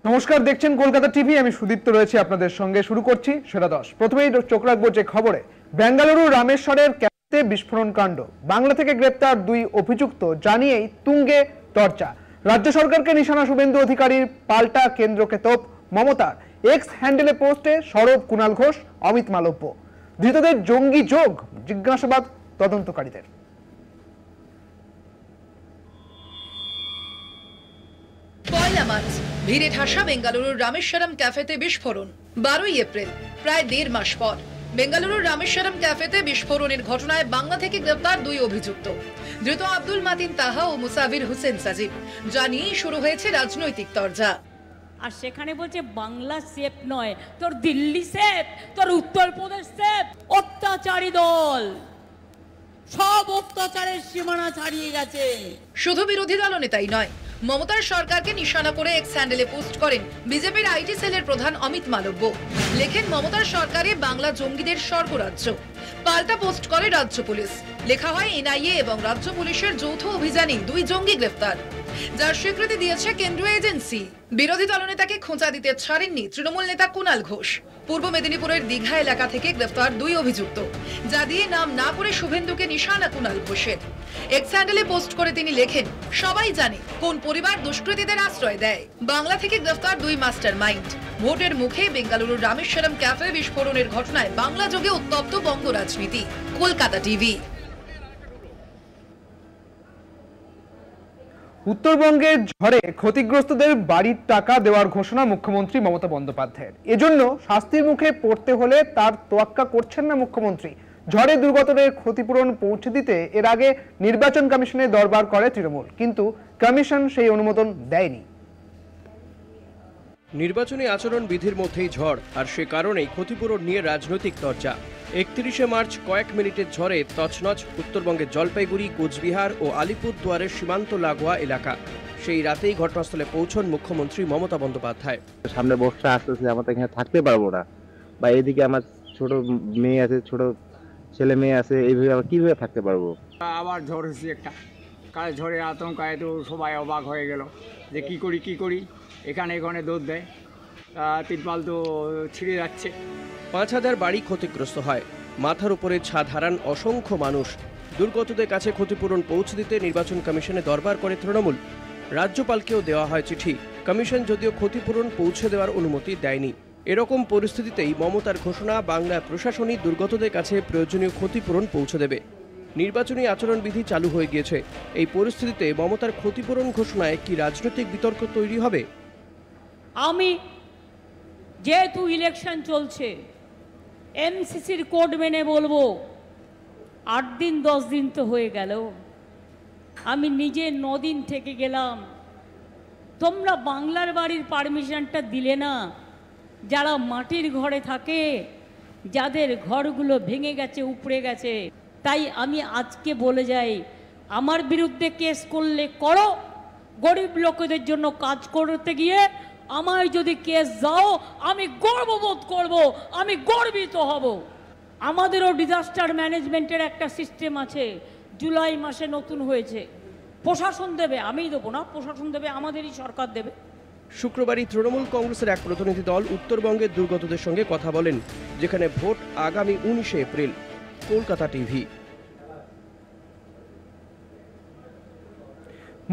নমস্কার, দেখছেন কলকাতা টিভি। আমি সুদীপ্ত রয়েছি আপনাদের সঙ্গে। শুরু করছি সেরা 10। প্রথমেই চোখ রাখবো যে খবরে। বেঙ্গালুরু রামেশ্বরের ক্যাফেতে বিস্ফোরণ কাণ্ড, বাংলা থেকে গ্রেপ্তার 2 অভিযুক্ত জানিয়েই তুঙ্গে চর্চা। রাজ্য সরকারকে নিশানা শুভেন্দু অধিকারীর, পাল্টা কেন্দ্রকে তোপ মমতার। এক্স হ্যান্ডেলে পোস্টে সরব কুণাল ঘোষ, অমিত মালব্য। ধৃতদের জঙ্গি যোগ, জিজ্ঞাসাবাদ তদন্তকারীদের। পয়লা মার্চ ভিড়ে ঠাসা বেঙ্গালুরুর রামেশ্বরম ক্যাফেতে বিস্ফোরণ। 12ই এপ্রিল, প্রায় 1.5 মাস পর বেঙ্গালুরুর রামেশ্বরম ক্যাফেতে বিস্ফোরণের ঘটনায় বাংলা থেকে গ্রেপ্তার 2 অভিযুক্ত। ধৃত আব্দুল মাতিন তাহা ও মুসাফির হোসেন সাজিদ। জানিয়েই শুরু হয়েছে রাজনৈতিক তরজা। আর সেখানে বলছে বাংলা সেফ নয়, তোর দিল্লি সেফ, তোর উত্তরপ্রদেশ সেফ। অত্যাচারী দল সব অত্যাচারের সীমানা ছাড়িয়ে গেছে। শুধু বিরোধী দলনেতাই নয়, মমতার সরকারকে নিশানা করে এক্স হ্যান্ডেলে পোস্ট করেন বিজেপির আইটি সেলের প্রধান অমিত মালব্য। লেখেন, মমতার সরকারে বাংলা জঙ্গিদের স্বর্গরাজ্য। পাল্টা পোস্ট করে রাজ্য পুলিশ। লেখা হয়, এনআইএ এবং রাজ্য পুলিশের যৌথ অভিযানে 2 জঙ্গি গ্রেফতার, যার স্বীকৃতি দিয়েছে কেন্দ্রীয় এজেন্সি। বিরোধী দলনেতাকে খোঁচা দিতে ছাড়েননি তৃণমূল নেতা কুণাল ঘোষ। পূর্ব মেদিনীপুরের দীঘা এলাকা থেকে গ্রেফতার 2 অভিযুক্ত, যা দিয়ে নাম না করে শুভেন্দুকে নিশানা কুণাল ঘোষের। এক্স হ্যান্ডেলে পোস্ট করে তিনি লেখেন, সবাই জানে কোন পরিবার দুষ্কৃতীদের আশ্রয় দেয়। বাংলা থেকে গ্রেফতার 2 মাস্টার মাইন্ড। ভোটের মুখে বেঙ্গালুরুর রামেশ্বরম ক্যাফে বিস্ফোরণের ঘটনায় বাংলা যোগে উত্তপ্ত বঙ্গ রাজনীতি। কলকাতা টিভি। উত্তরবঙ্গের ঝড়ে ক্ষতিগ্রস্তদের বাড়ির টাকা দেওয়ার ঘোষণা মুখ্যমন্ত্রী মমতা বন্দ্যোপাধ্যায়ের। এজন্য শাস্তির মুখে পড়তে হলে তার তোয়াক্কা করছেন না মুখ্যমন্ত্রী। ঝড়ে দুর্গতদের ক্ষতিপূরণ পৌঁছে দিতে এর আগে নির্বাচন কমিশনে দরবার করে তৃণমূল, কিন্তু কমিশন সেই অনুমোদন দেয়নি। নির্বাচনী আচরণ বিধির মধ্যেই ঝড়, আর সে কারণেই ক্ষতিপূরণ নিয়ে রাজনৈতিক চর্চা। 31শে মার্চ কয়েক মিনিটের ঝড়ে তছনছ উত্তরবঙ্গের জলপাইগুড়ি, কোচবিহার ও আলিপুরদুয়ারের সীমান্ত লাগোয়া এলাকা। সেই রাতেই ঘটনাস্থলে পৌঁছন মুখ্যমন্ত্রী মমতা বন্দ্যোপাধ্যায়। সামনে বর্ষা আসতেছে, আমরা তো এখানে থাকতে পারবো না, বা এদিকে আমার ছোট মেয়ে আছে, ছোট ছেলে মেয়ে আছে, এইভাবে আমরা কিভাবে থাকতে পারবো। আবার ঝড় হচ্ছে একটা, কাল ঝড়ের আতঙ্কায় তো সবাই অবাক হয়ে গেল যে কি করি। এখানে দৌড় দেয়, তিরপাল তো ছিঁড়ে যাচ্ছে। 5000 বাড়ি ক্ষতিগ্রস্ত হয়, মাথার উপরে ছাদ হারান অসংখ্য মানুষ। দুর্গতদের কাছে ক্ষতিপূরণ পৌঁছে দিতে নির্বাচন কমিশনে দরবার করে তৃণমূল। রাজ্যপালকেও দেওয়া হয় চিঠি। কমিশন যদিও ক্ষতিপূরণ পৌঁছে দেওয়ার অনুমতি দেয়নি। এরকম পরিস্থিতিতেই মমতার ঘোষণা, বাংলার প্রশাসনই দুর্গতদের কাছে প্রয়োজনীয় ক্ষতিপূরণ পৌঁছে দেবে। নির্বাচনী আচরণবিধি চালু হয়ে গিয়েছে। এই পরিস্থিতিতে মমতার ক্ষতিপূরণ ঘোষণায় কি রাজনৈতিক বিতর্ক তৈরি হবে? আমি যেহেতু ইলেকশন চলছে, এমসিসির কোড মেনে বলবো, 8 দিন 10 দিন তো হয়ে গেল, আমি নিজে 9 দিন থেকে গেলাম। তোমরা বাংলার বাড়ির পারমিশনটা দিলে না। যারা মাটির ঘরে থাকে, যাদের ঘরগুলো ভেঙে গেছে, উপড়ে গেছে, তাই আমি আজকে বলে যাই, আমার বিরুদ্ধে কেস করলে করো, গরিব লোকেদের জন্য কাজ করতে গিয়ে আমায় যদি কেস দাও, আমি গর্ববোধ করব, আমি গর্বিত হব। আমাদেরও ডিজাস্টার ম্যানেজমেন্টের একটা সিস্টেম আছে, জুলাই মাসে নতুন হয়েছে। প্রশাসন দেবে, আমিই দেবো না, প্রশাসন দেবে, আমাদেরই সরকার দেবে। শুক্রবারই তৃণমূল কংগ্রেসের এক প্রতিনিধি দল উত্তরবঙ্গের দুর্গতদের সঙ্গে কথা বলেন, যেখানে ভোট আগামী 19শে এপ্রিল। কলকাতা টিভি।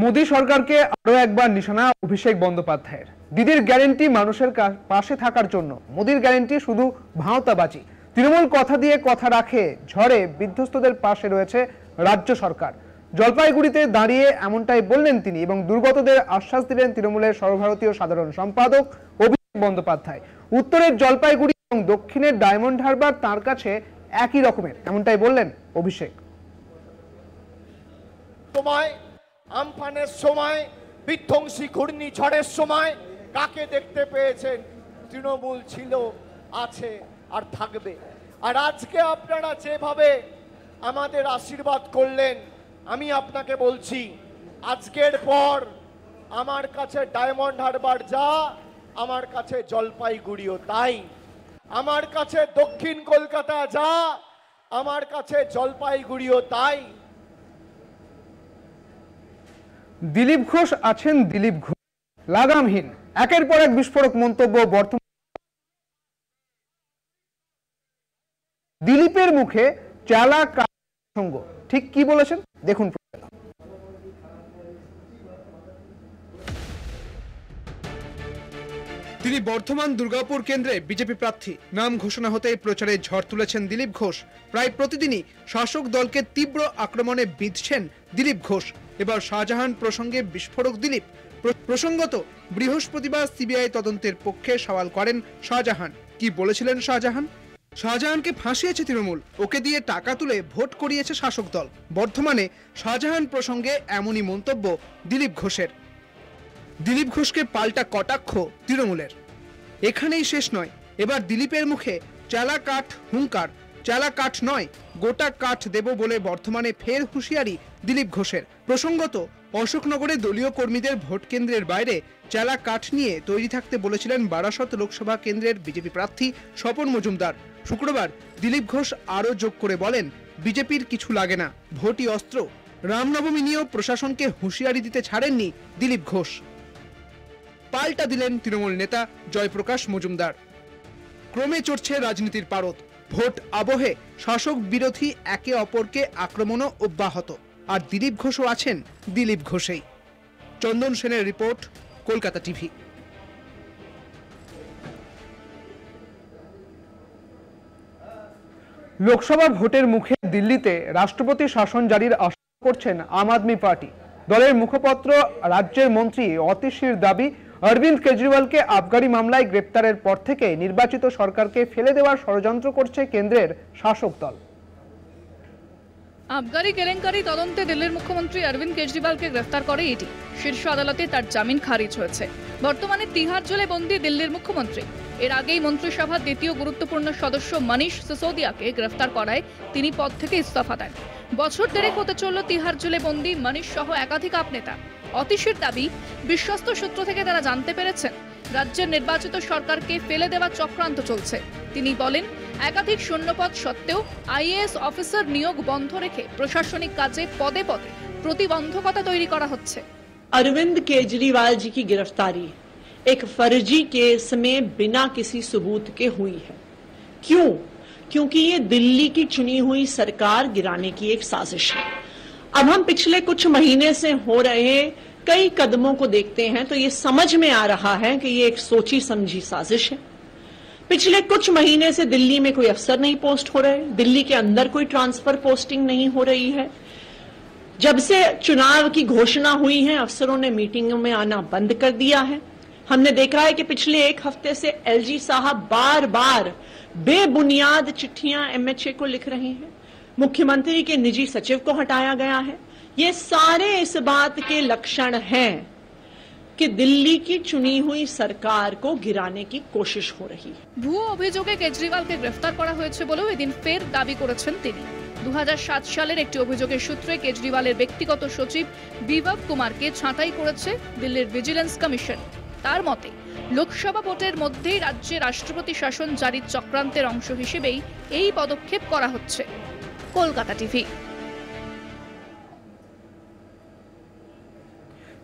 মোদী সরকারকে আরো একবার নিশানা অভিষেক বন্দ্যোপাধ্যায়ের। দিদির গ্যারেন্টি মানুষের পাশে থাকার জন্য, মোদীর গ্যারেন্টি শুধু ভাঁওতাবাজি। তৃণমূল কথা দিয়ে কথা রাখে, ঝড়ে বিধ্বস্তদের পাশে রয়েছে রাজ্য সরকার। জলপাইগুড়িতে দাঁড়িয়ে এমনটাই বললেন তিনি, এবং দুর্গতদের আশ্বাস দিলেন তৃণমূলের সর্বভারতীয় সাধারণ সম্পাদক অভিষেক বন্দ্যোপাধ্যায়। উত্তরের জলপাইগুড়ি এবং দক্ষিণের ডায়মন্ড হারবার তাঁর কাছে একই রকমের, এমনটাই বললেন অভিষেক। আমফানের সময়, বিধ্বংসী ঘূর্ণিঝড়ের সময় কাকে দেখতে পেয়েছেন? তৃণমূল ছিল, আছে আর থাকবে। আর আজকে আপনারা যেভাবে আমাদের আশীর্বাদ করলেন, আমি আপনাকে বলছি, আজকের পর আমার কাছে ডায়মন্ড হারবার যা, আমার কাছে জলপাইগুড়িও তাই। আমার কাছে দক্ষিণ কলকাতা যা, আমার কাছে জলপাইগুড়িও তাই। দিলীপ ঘোষ আছেন, দিলীপ ঘোষ লাগামহীন একের পর এক বিস্ফোরক মন্তব্য বর্তমান দিলীপের মুখে চালা প্রসঙ্গ, ঠিক কি বলেছেন দেখুন। তিনি বর্ধমান দুর্গাপুর কেন্দ্রে বিজেপি প্রার্থী, নাম ঘোষণা হতেই প্রচারে ঝড় তুলেছেন দিলীপ ঘোষ। প্রায় প্রতিদিনই শাসক দলকে তীব্র আক্রমণে বিঁধছেন দিলীপ ঘোষ। এবার শাহজাহান প্রসঙ্গে বিস্ফোরক দিলীপ। প্রসঙ্গত বৃহস্পতিবার সিবিআই তদন্তের পক্ষে সওয়াল করেন শাহজাহান। কি বলেছিলেন শাহজাহান? শাহজাহানকে ফাঁসিয়েছে তৃণমূল, ওকে দিয়ে টাকা তুলে ভোট করিয়েছে শাসক দল। বর্ধমানে শাহজাহান প্রসঙ্গে এমনই মন্তব্য দিলীপ ঘোষের। দিলীপ ঘোষকে পাল্টা কটাক্ষ তৃণমূলের। এখানেই শেষ নয়, এবার দিলীপের মুখে চালা কাঠ হুঙ্কার। চালা কাঠ নয়, গোটা কাঠ দেব বলে বর্ধমানে ফের হুঁশিয়ারি দিলীপ ঘোষের। প্রসঙ্গত অশোকনগরে দলীয় কর্মীদের ভোট কেন্দ্রের বাইরে চালা কাঠ নিয়ে তৈরি থাকতে বলেছিলেন বারাসত লোকসভা কেন্দ্রের বিজেপি প্রার্থী স্বপন মজুমদার। শুক্রবার দিলীপ ঘোষ আরও যোগ করে বলেন, বিজেপির কিছু লাগে না, ভোটই অস্ত্র। রামনবমী নিয়েও প্রশাসনকে হুঁশিয়ারি দিতে ছাড়েননি দিলীপ ঘোষ। পাল্টা দিলেন তৃণমূল নেতা জয়প্রকাশ মজুমদার। ক্রমে চড়ছে রাজনীতির পারদ। ভোট আবহে শাসক বিরোধী একে অপরকে আক্রমণও অব্যাহত। আর দিলীপ ঘোষও আছেন দিলীপ ঘোষেই। চন্দন সেনের রিপোর্ট, কলকাতা টিভি। লোকসভা ভোটের মুখে দিল্লিতে রাষ্ট্রপতি শাসন জারির আশা করছেন আম আদমি পার্টি। দলের মুখপত্র রাজ্যের মন্ত্রী অতীশীর দাবি, অরবিন্দ কেজরিওয়ালকে আবগারি মামলায় গ্রেপ্তারের পর থেকে নির্বাচিত সরকারকে ফেলে দেওয়ার ষড়যন্ত্র করছে কেন্দ্রের শাসক দল। আবগারি কেলেঙ্কারি তদন্তে দিল্লির মুখ্যমন্ত্রী অরবিন্দ কেজরিওয়ালকে গ্রেফতার করে ইডি। শীর্ষ আদালতে তার জামিন খারিজ হয়েছে। বর্তমানে তিহার জেলে বন্দী দিল্লির মুখ্যমন্ত্রী। এর আগেই মন্ত্রিসভার দ্বিতীয় গুরুত্বপূর্ণ সদস্য মনীষ সিসোদিয়াকে গ্রেফতার করায় তিনি পদ থেকে ইস্তফা দেন। বছর দেড়েক হতে চলল তিহার জেলে বন্দী মনীষ সহ একাধিক আপ নেতা। অতীশীর দাবি, বিশ্বস্ত সূত্র থেকে তারা জানতে পেরেছেন রাজ্যের নির্বাচিত সরকারকে ফেলে দেওয়ার চক্রান্ত চলছে। তিনি বলেন, একাধিক শূন্যপদ সত্ত্বেও আইএএস অফিসার নিয়োগ বন্ধ রেখে প্রশাসনিক কাজে পদে পদে প্রতিবন্ধকতা তৈরি করা হচ্ছে। अरविंद केजरीवाल जी की गिरफ्तारी एक फर्जी केस में बिना किसी सबूत के हुई है। क्यों? क्योंकि ये दिल्ली की चुनी हुई सरकार गिराने की एक साजिश है। अब हम पिछले कुछ महीने से हो रहे कई कदमों को देखते हैं तो ये समझ में आ रहा है कि ये एक सोची समझी साजिश है। पिछले कुछ महीने से दिल्ली में कोई अफसर नहीं पोस्ट हो रहे, दिल्ली के अंदर कोई ट्रांसफर पोस्टिंग नहीं हो रही है। जब से चुनाव की घोषणा हुई है, अफसरों ने मीटिंगों में आना बंद कर दिया है। हमने देखा है कि पिछले एक हफ्ते से एलजी साहब बार बार बेबुनियाद चिट्ठियां एमएचए को लिख रहे हैं। मुख्यमंत्री के निजी सचिव को हटाया गया है। ये सारे इस बात के लक्षण हैं कि दिल्ली की चुनी हुई सरकार को गिराने की कोशिश हो रही है। ভুয়ো অভিযোগে কেজরিওয়ালকে গ্রেফতার করা হয়েছে বলেও এদিন ফের দাবি করেছেন তিনি। 2007 সালের একটি অভিযোগের সূত্রে কেজরিওয়ালের ব্যক্তিগত সচিব বিভব কুমারকে ছাঁটাই করেছে দিল্লির ভিজিলেন্স কমিশন। তার মতে, লোকসভা ভোটের মধ্যেই রাজ্যে রাষ্ট্রপতি শাসন জারির চক্রান্তের অংশ হিসেবেই এই পদক্ষেপ করা হচ্ছে। কলকাতা টিভি।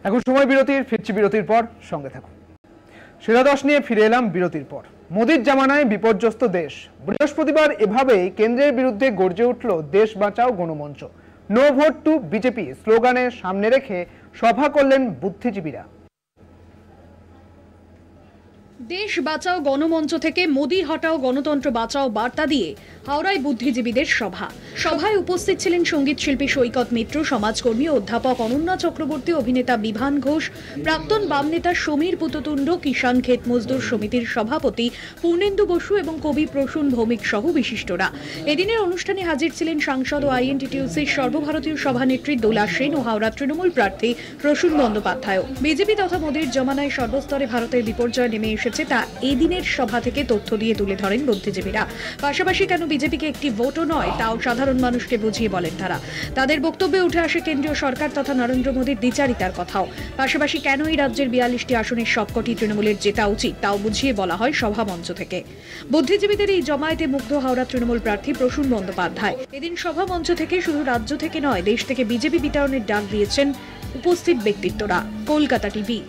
এখন সময় বিরতির, ফিরছি বিরতির পর, সঙ্গে থাকুন। সেরা 10 নিয়ে ফিরে এলাম বিরতির পর। মোদির জামানায় বিপর্যস্ত দেশ। বৃহস্পতিবার এভাবেই কেন্দ্রের বিরুদ্ধে গর্জে উঠল দেশ বাঁচাও গণমঞ্চ। নো ভোট টু বিজেপি স্লোগানে সামনে রেখে সভা করলেন বুদ্ধিজীবীরা। দেশ বাঁচাও গণমঞ্চ থেকে মোদি হটাও গণতন্ত্র বাঁচাও বার্তা দিয়ে হাওড়ায় বুদ্ধিজীবীদের সভা। সভায় উপস্থিত ছিলেন সঙ্গীত শিল্পী সৈকত মিত্র, সমাজকর্মী অধ্যাপক অনন্যা চক্রবর্তী, অভিনেতা বিভান ঘোষ, প্রাক্তন বাম নেতা সমীর পুততুণ্ড, কিষাণ ক্ষেত মজদুর সমিতির সভাপতি পূর্ণেন্দু বসু এবং কবি প্রসূন ভৌমিক সহ বিশিষ্টরা। এদিনের অনুষ্ঠানে হাজির ছিলেন সাংসদ ও আইএনটিটিউসির সর্বভারতীয় সভানেত্রী দোলা সেন ও হাওড়া তৃণমূল প্রার্থী প্রসূন বন্দ্যোপাধ্যায়। বিজেপি তথা মোদির জমানায় সর্বস্তরে ভারতের বিপর্যয় নেমে এসেছে তা এই দিনের সভা থেকে তথ্য দিয়ে তুলে ধরেন বুদ্ধিজীবীরা। পাশাপাশি কেন বিজেপিকে একটি ভোটও নয় তাও সাধারণ মানুষকে বুঝিয়ে বলেন তারা। তাদের বক্তব্যে উঠে আসে কেন্দ্রীয় সরকার তথা নরেন্দ্র মোদীর দ্বিচারিতার কথাও। পাশাপাশি কেন এই রাজ্যের 42টি আসনের সবকটি তৃণমূলের জেতা উচিত তাও বুঝিয়ে বলা হয় সভা মঞ্চ থেকে। বুদ্ধিজীবীদের এই জমায়েতে মুগ্ধ হাওড়া তৃণমূল প্রার্থী প্রসূন বন্দ্যোপাধ্যায়। এদিন সভা মঞ্চ থেকে শুধু রাজ্য থেকে নয়, দেশ থেকে বিজেপি বিতাড়নের ডাক দিয়েছেন উপস্থিত ব্যক্তিত্বরা। কলকাতা টিভি।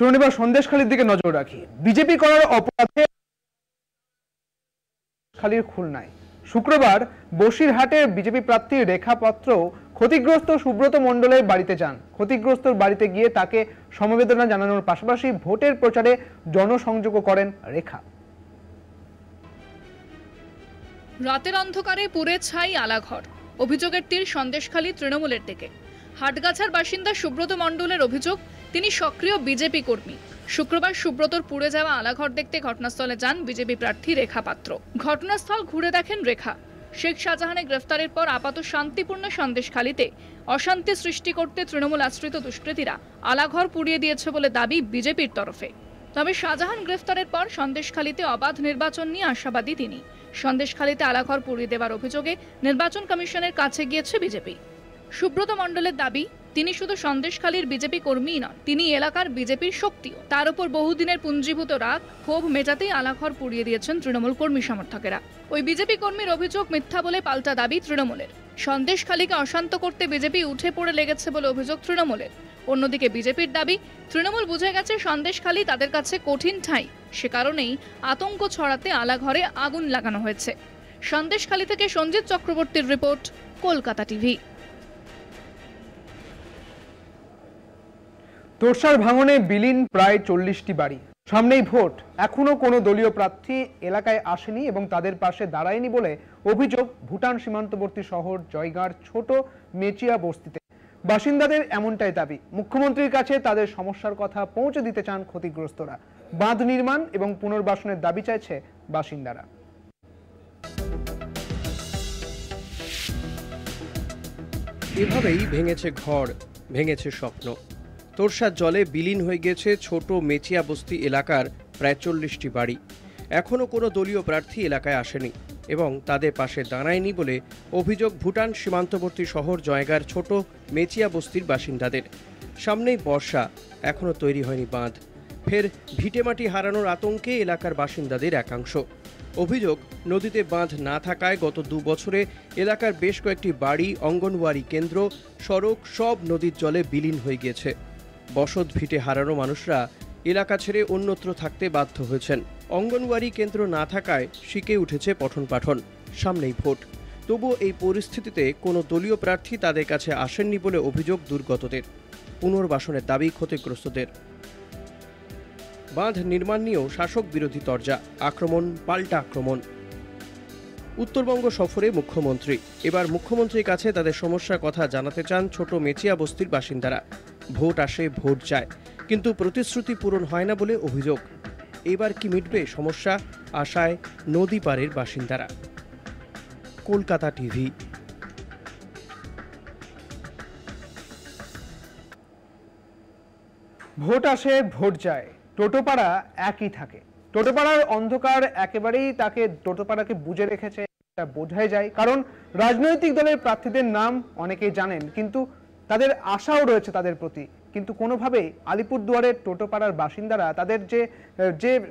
চলুন এবার সন্দেশখালীর দিকে নজর রাখি। বিজেপি করার অপরাধে খালির খুলনায় শুক্রবার বসিরহাটের বিজেপি প্রার্থী রেখা পাত্র ক্ষতিগ্রস্ত সুব্রত মণ্ডলের বাড়িতে যান। ক্ষতিগ্রস্তর বাড়িতে গিয়ে তাকে সমবেদনা জানানোর পাশাপাশি ভোটের প্রচারে জনসংযোগ করেন রেখা। রাতের অন্ধকারে পুড়ে ছাই আলাঘর, অভিযোগের তীর সন্দেশখালী তৃণমূলের দিকে। হাটগাছার বাসিন্দা সুব্রত মণ্ডলের অভিযোগ, তিনি সক্রিয় বিজেপি কর্মী। শুক্রবার সুব্রতর পুড়ে যাওয়া আলাঘর দেখতে ঘটনাস্থলে যান বিজেপি প্রার্থী রেখা পাত্র। ঘটনাস্থল ঘুরে দেখেন রেখা। শেখ শাহজাহানের গ্রেফতারের পর আপাত শান্তিপূর্ণ সন্দেশখালীতে অশান্তি সৃষ্টি করতে তৃণমূল আশ্রিত দুষ্কৃতীরা আলাঘর পুড়িয়ে দিয়েছে বলে দাবি বিজেপির তরফে। তবে শাহজাহান গ্রেফতারের পর সন্দেশখালীতে অবাধ নির্বাচন নিয়ে আশাবাদী তিনি। সন্দেশখালীতে আলাঘর পুড়িয়ে দেওয়ার অভিযোগে নির্বাচন কমিশনের কাছে গিয়েছে বিজেপি। সুব্রত মণ্ডলের দাবি, তিনি শুধু সন্দেশখালীর বিজেপি কর্মীই নন, তিনি এলাকার বিজেপির শক্তিও। তার উপর বহুদিনের পুঞ্জীভূত রাগ ক্ষোভ মেটাতেই আলাঘর পুড়িয়ে দিয়েছেন তৃণমূল কর্মী সমর্থকেরা। ওই বিজেপি কর্মীর অভিযোগ মিথ্যা বলে পাল্টা দাবি তৃণমূলের। সন্দেশখালীকে অশান্ত করতে বিজেপি উঠে পড়ে লেগেছে বলে অভিযোগ তৃণমূলের। অন্যদিকে বিজেপির দাবি, তৃণমূল বুঝে গেছে সন্দেশখালী তাদের কাছে কঠিন ঠাঁই, সে কারণেই আতঙ্ক ছড়াতে আলাঘরে আগুন লাগানো হয়েছে। সন্দেশখালী থেকে সঞ্জিত চক্রবর্তীর রিপোর্ট, কলকাতা টিভি। তোরসার ভাঙনে বিলীন প্রায় 40টি বাড়ি। সামনেই ভোট, এখনো কোনো দলীয় প্রার্থী এলাকায় আসেনি এবং তাদের পাশে দাঁড়ায়নি বলে অভিযোগ ভুটান সীমান্তবর্তী শহর জয়গাঁর ছোট মেচিয়া বস্তিতে। বাসিন্দাদের এমনটাই দাবি। মুখ্যমন্ত্রীর কাছে তাদের সমস্যার কথা পৌঁছে দিতে চান ক্ষতিগ্রস্তরা। বাঁধ নির্মাণ এবং পুনর্বাসনের দাবি চাইছে বাসিন্দারা। এভাবেই ভেঙেছে ঘর, ভেঙেছে স্বপ্ন। তোরসার জলে বিলীন হয়ে গেছে ছোট মেচিয়া বস্তি এলাকার প্রায় 40টি বাড়ি। এখনও কোনো দলীয় প্রার্থী এলাকায় আসেনি এবং তাদের পাশে দাঁড়ায়নি বলে অভিযোগ ভুটান সীমান্তবর্তী শহর জয়গার ছোট মেচিয়া বস্তির বাসিন্দাদের। সামনেই বর্ষা, এখনও তৈরি হয়নি বাঁধ। ফের ভিটেমাটি হারানোর আতঙ্কে এলাকার বাসিন্দাদের একাংশ। অভিযোগ, নদীতে বাঁধ না থাকায় গত 2 বছরে এলাকার বেশ কয়েকটি বাড়ি, অঙ্গনওয়াড়ি কেন্দ্র, সড়ক সব নদীর জলে বিলীন হয়ে গিয়েছে। বসত ভিটে হারানো মানুষরা এলাকা ছেড়ে অন্যত্র থাকতে বাধ্য হয়েছেন। অঙ্গনওয়াড়ি কেন্দ্র না থাকায় শিখে উঠেছে পঠন পাঠন। সামনেই ভোট, তবুও এই পরিস্থিতিতে কোনো দলীয় প্রার্থী তাদের কাছে আসেননি বলে অভিযোগ দুর্গতদের। পুনর্বাসনের দাবি ক্ষতিগ্রস্তদের। বাঁধ নির্মাণ নিয়েও শাসক বিরোধী তরজা, আক্রমণ পাল্টা আক্রমণ। উত্তরবঙ্গ সফরে মুখ্যমন্ত্রী। এবার মুখ্যমন্ত্রীর কাছে তাদের সমস্যার কথা জানাতে চান ছোট মেচিয়া বস্তির বাসিন্দারা। ভোট আসে, ভোট যায়, কিন্তু প্রতিশ্রুতি পূরণ হয় না বলে অভিযোগ। এবার কি মিটবে সমস্যা, আশায় নদী পাড়ের বাসিন্দারা। কলকাতা টিভি। ভোট আসে, ভোট যায়, টোটোপাড়া একই থাকে। টোটোপাড়ার অন্ধকার একেবারেই তাকে টোটোপাড়াকে বুঝে রেখেছে, এটা বোঝাই যায়। কারণ রাজনৈতিক দলের প্রার্থীদের নাম অনেকেই জানেন, কিন্তু তাদের আশাও রয়েছে তাদের প্রতি। কিন্তু কোনোভাবেই আলিপুরদুয়ারের টোটোপাড়ার বাসিন্দারা তাদের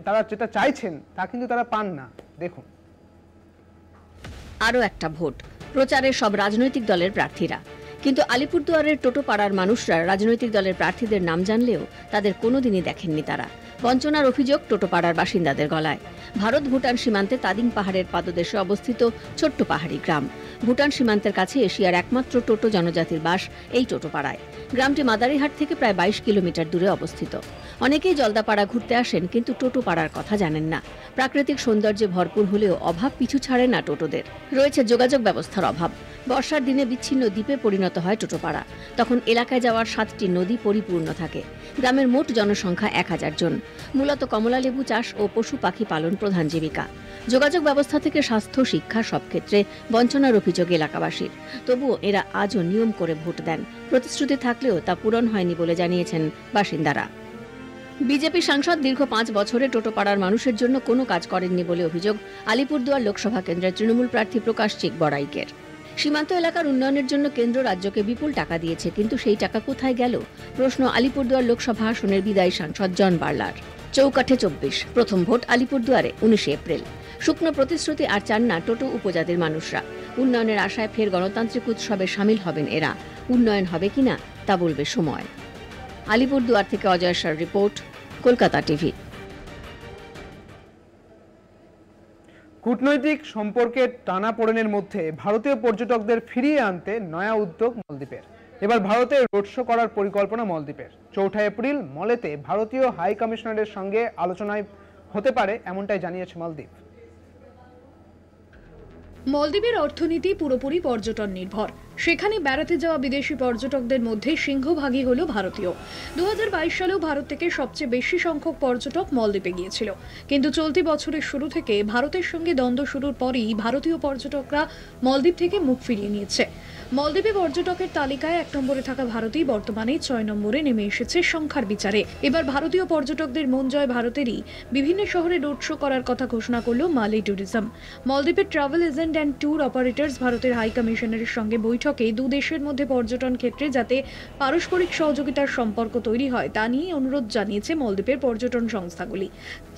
তারা যেটা চাইছেন তা কিন্তু তারা পান না। দেখুন, আরও একটা ভোট প্রচারে সব রাজনৈতিক দলের প্রার্থীরা, কিন্তু আলিপুরদুয়ারের টোটোপাড়ার মানুষরা রাজনৈতিক দলের প্রার্থীদের নাম জানলেও তাদের কোনোদিনই দেখেননি তারা। বঞ্চনার অভিযোগ টোটোপাড়ার বাসিন্দাদের গলায়। ভারত ভুটান সীমান্তে তাদিং পাহাড়ের পাদদেশে অবস্থিত ছোট্ট পাহাড়ি গ্রাম। ভুটান সীমান্তের কাছে এশিয়ার একমাত্র টোটো জনজাতির বাস এই টোটোপাড়ায়। গ্রামটি মাদারিহাট থেকে প্রায় 22 কিলোমিটার দূরে অবস্থিত। অনেকেই জলদাপাড়া ঘুরতে আসেন, কিন্তু টোটোপাড়ার কথা জানেন না। প্রাকৃতিক সৌন্দর্যে ভরপুর হলেও অভাব পিছু ছাড়ে না টোটোদের। রয়েছে যোগাযোগ ব্যবস্থার অভাব। বর্ষার দিনে বিচ্ছিন্ন দ্বীপে পরিণত হয় টোটোপাড়া। তখন এলাকায় যাওয়ার 7টি নদী পরিপূর্ণ থাকে। গ্রামের মোট জনসংখ্যা 1000 জন। মূলত কমলালেবু চাষ ও পশু পাখি পালন প্রধান জীবিকা। যোগাযোগ ব্যবস্থা থেকে স্বাস্থ্য, শিক্ষা সব ক্ষেত্রে বঞ্চনার অভিযোগ এলাকাবাসীর। তবুও এরা আজও নিয়ম করে ভোট দেন। প্রতিশ্রুতি থাকলেও তা পূরণ হয়নি বলে জানিয়েছেন বাসিন্দারা। বিজেপি সাংসদ দীর্ঘ 5 বছরে টোটোপাড়ার মানুষের জন্য কোনো কাজ করেননি বলে অভিযোগ আলিপুরদুয়ার লোকসভা কেন্দ্রের তৃণমূল প্রার্থী প্রকাশ চিকবড়াইকের। সীমান্ত এলাকার উন্নয়নের জন্য কেন্দ্র রাজ্যকে বিপুল টাকা দিয়েছে, কিন্তু সেই টাকা কোথায় গেল? প্রশ্ন আলিপুরদুয়ার লোকসভা আসনের বিদায়ী সাংসদ জন বার্লার। চৌকাঠে 24, প্রথম ভোট আলিপুরদুয়ারে 19 এপ্রিল। শুকনো প্রতিশ্রুতি আর চান না টোটো উপজাতির মানুষরা। উন্নয়নের আশায় ফের গণতান্ত্রিক উৎসবে সামিল হবেন এরা। উন্নয়ন হবে কিনা তা বলবে সময়। আলিপুরদুয়ার থেকে অজয় শাহর রিপোর্ট, কলকাতা টিভি। কূটনৈতিক সম্পর্কের টানাপোড়েনের মধ্যে ভারতীয় পর্যটকদের ফিরিয়ে আনতে নয়া উদ্যোগ মলদ্বীপের। এবার ভারতে রোড শো করার পরিকল্পনা মলদ্বীপের। 4 এপ্রিল মলেতে ভারতীয় হাই কমিশনারের সঙ্গে আলোচনায় হতে পারে, এমনটাই জানিয়েছে মালদ্বীপ। মলদ্বীপের অর্থনীতি পুরোপুরি পর্যটন নির্ভর। সেখানে বেড়াতে যাওয়া বিদেশি পর্যটকদের মধ্যে সিংহভাগই হলো ভারতীয়। 2022 সালেও ভারত থেকে সবচেয়ে বেশি সংখ্যক পর্যটক মলদ্বীপে গিয়েছিল, কিন্তু চলতি বছরের শুরু থেকে ভারতের সঙ্গে দ্বন্দ্ব শুরুর পরই ভারতীয় পর্যটকরা মলদ্বীপ থেকে মুখ ফিরিয়ে নিয়েছে। মলদ্বীপে পর্যটকের তালিকায় 1 নম্বরে থাকা ভারতই বর্তমানে 6 নম্বরে নেমে এসেছে সংখ্যার বিচারে। এবার ভারতীয় পর্যটকদের মন জয় ভারতেরই বিভিন্ন শহরে রোড শো করার কথা ঘোষণা করল মালে ট্যুরিজম। মলদ্বীপের travel agent and tour operators ভারতের হাই কমিশনারের সঙ্গে বৈঠকে দু দেশের মধ্যে পর্যটন ক্ষেত্রে যাতে পারস্পরিক সহযোগিতার সম্পর্ক তৈরি হয় তা নিয়ে অনুরোধ জানিয়েছে মলদ্বীপের পর্যটন সংস্থাগুলি।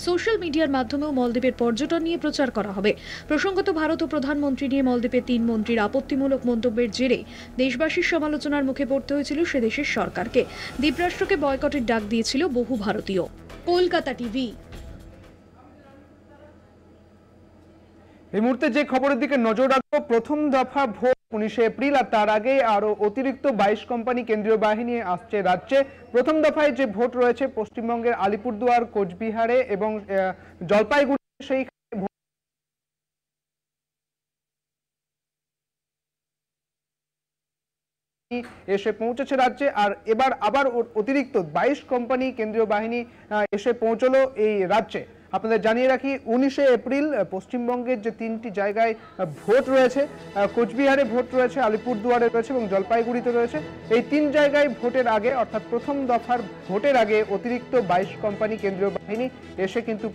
সোশ্যাল মিডিয়ার মাধ্যমেও মলদ্বীপের পর্যটন নিয়ে প্রচার করা হবে। প্রসঙ্গত, ভারত ও প্রধানমন্ত্রী নিয়ে মলদ্বীপের 3 মন্ত্রীর আপত্তিমূলক মন্তব্যের জেরে দেশবাসীর সমালোচনার মুখে পড়তে হয়েছিল সে দেশের সরকারকে। দ্বীপরাষ্ট্রকে বয়কটের ডাক দিয়েছিল বহু ভারতীয়। কলকাতা টিভি। এই মুহূর্তে যে খবরের দিকে নজর রাখবো, প্রথম দফা ভোট 19 এপ্রিল, আর তার আগে আরো অতিরিক্ত 22 কোম্পানি কেন্দ্রীয় বাহিনী আসছে রাজ্যে। প্রথম দফায় যে ভোট রয়েছে পশ্চিমবঙ্গের আলিপুরদুয়ার, কোচবিহারে এবং জলপাইগুড়ি, সেই এসে পৌঁছেছে রাজ্যে। আর এবার আবার অতিরিক্ত 22 কোম্পানি কেন্দ্রীয় বাহিনী এসে পৌঁছলো এই রাজ্যে। আপনাদের জানিয়ে রাখি, 19 এপ্রিল পশ্চিমবঙ্গের যে 3টি জায়গায় ভোট রয়েছে, কোচবিহারে ভোট রয়েছে, আলিপুরদুয়ারে রয়েছে এবং জলপাইগুড়িতে রয়েছে, এই 3 জায়গায় ভোটের আগে অর্থাৎ প্রথম দফার ভোটের আগে অতিরিক্ত 22 কোম্পানি কেন্দ্রীয় বাহিনী এসে কিন্তু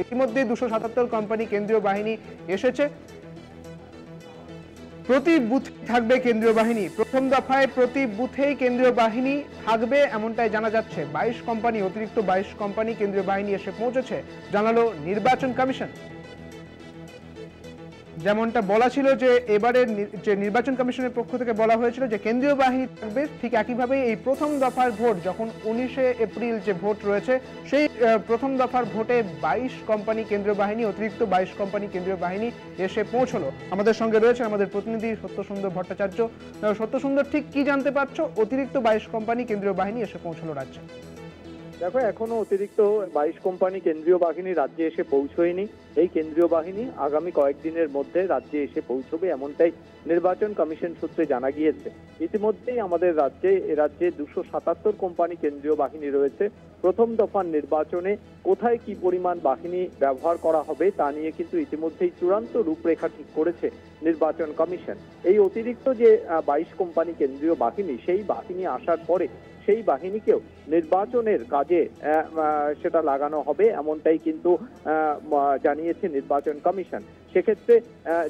ইতিমধ্যে 277 কোম্পানি কেন্দ্রীয় বাহিনী এসেছে। প্রতি বুথে থাকবে কেন্দ্রীয় বাহিনী। প্রথম দফায় প্রতি বুথেই কেন্দ্রীয় বাহিনী থাকবে, এমনটাই জানা যাচ্ছে। 22 কোম্পানি, অতিরিক্ত 22 কোম্পানি কেন্দ্রীয় বাহিনী এসে পৌঁছেছে, জানালো নির্বাচন কমিশন। যেমনটা বলা ছিল যে এবারের যে নির্বাচন কমিশনের পক্ষ থেকে বলা হয়েছিল যে কেন্দ্রীয় বাহিনী থাকবে, ঠিক একইভাবে এই প্রথম দফার ভোট যখন 19 এপ্রিল যে ভোট রয়েছে সেই প্রথম দফার ভোটে 22 কোম্পানি কেন্দ্রীয় বাহিনী, অতিরিক্ত 22 কোম্পানি কেন্দ্রীয় বাহিনী এসে পৌঁছলো। আমাদের সঙ্গে রয়েছে আমাদের প্রতিনিধি সত্যসুন্দর ভট্টাচার্য। সত্যসুন্দর, ঠিক কি জানতে পারছো? অতিরিক্ত 22 কোম্পানি কেন্দ্রীয় বাহিনী এসে পৌঁছলো রাজ্যে। দেখো, এখনো অতিরিক্ত 22 কোম্পানি কেন্দ্রীয় বাহিনী রাজ্যে এসে পৌঁছয়নি। এই কেন্দ্রীয় বাহিনী আগামী কয়েকদিনের মধ্যে রাজ্যে এসে পৌঁছবে, এমনটাই নির্বাচন কমিশন সূত্রে জানা গিয়েছে। ইতিমধ্যেই আমাদের রাজ্যে 277 কোম্পানি কেন্দ্রীয় বাহিনী রয়েছে। প্রথম দফার নির্বাচনে কোথায় কি পরিমাণ বাহিনী ব্যবহার করা হবে তা নিয়ে কিন্তু ইতিমধ্যেই চূড়ান্ত রূপরেখা ঠিক করেছে নির্বাচন কমিশন। এই অতিরিক্ত যে 22 কোম্পানি কেন্দ্রীয় বাহিনী, সেই বাহিনী আসার পরে সেই বাহিনীকেও নির্বাচনের কাজে সেটা লাগানো হবে, এমনটাই কিন্তু জানিয়েছে নির্বাচন কমিশন। সেক্ষেত্রে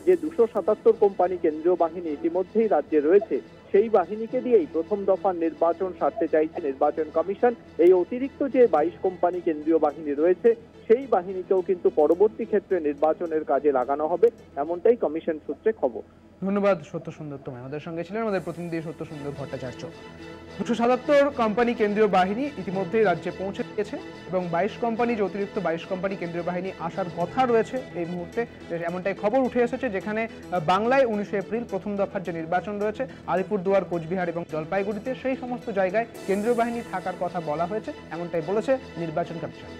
যে 277 কোম্পানি কেন্দ্রীয় বাহিনী ইতিমধ্যেই রাজ্যে রয়েছে, সেই বাহিনীকে দিয়েই প্রথম দফার নির্বাচন সারতে চাইছে নির্বাচন কমিশন। এই অতিরিক্ত যে 22 কোম্পানি কেন্দ্রীয় বাহিনী রয়েছে সেই বাহিনীকেও কিন্তু পরবর্তী ক্ষেত্রে নির্বাচনের কাজে লাগানো হবে, এমনটাই কমিশন সূত্রে খবর। ধন্যবাদ সত্যসুন্দর, তুমি আমাদের সঙ্গে ছিলেন আমাদের প্রতিনিধি সত্যসুন্দর ভট্টাচার্য। 277 কোম্পানি কেন্দ্রীয় বাহিনী ইতিমধ্যেই রাজ্যে পৌঁছে গিয়েছে এবং 22 কোম্পানি, যে অতিরিক্ত 22 কোম্পানি কেন্দ্রীয় বাহিনী আসার কথা রয়েছে এই মুহূর্তে, এমনটাই খবর উঠে এসেছে। যেখানে বাংলায় 19 এপ্রিল প্রথম দফার যে নির্বাচন রয়েছে আলিপুরদুয়ার, কোচবিহার এবং জলপাইগুড়িতে, সেই সমস্ত জায়গায় কেন্দ্রীয় বাহিনী থাকার কথা বলা হয়েছে, এমনটাই বলেছে নির্বাচন কমিশন।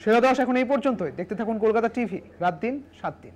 সেরা দশ এখন এই পর্যন্তই। দেখতে থাকুন কলকাতা টিভি, রাত দিন 7 দিন।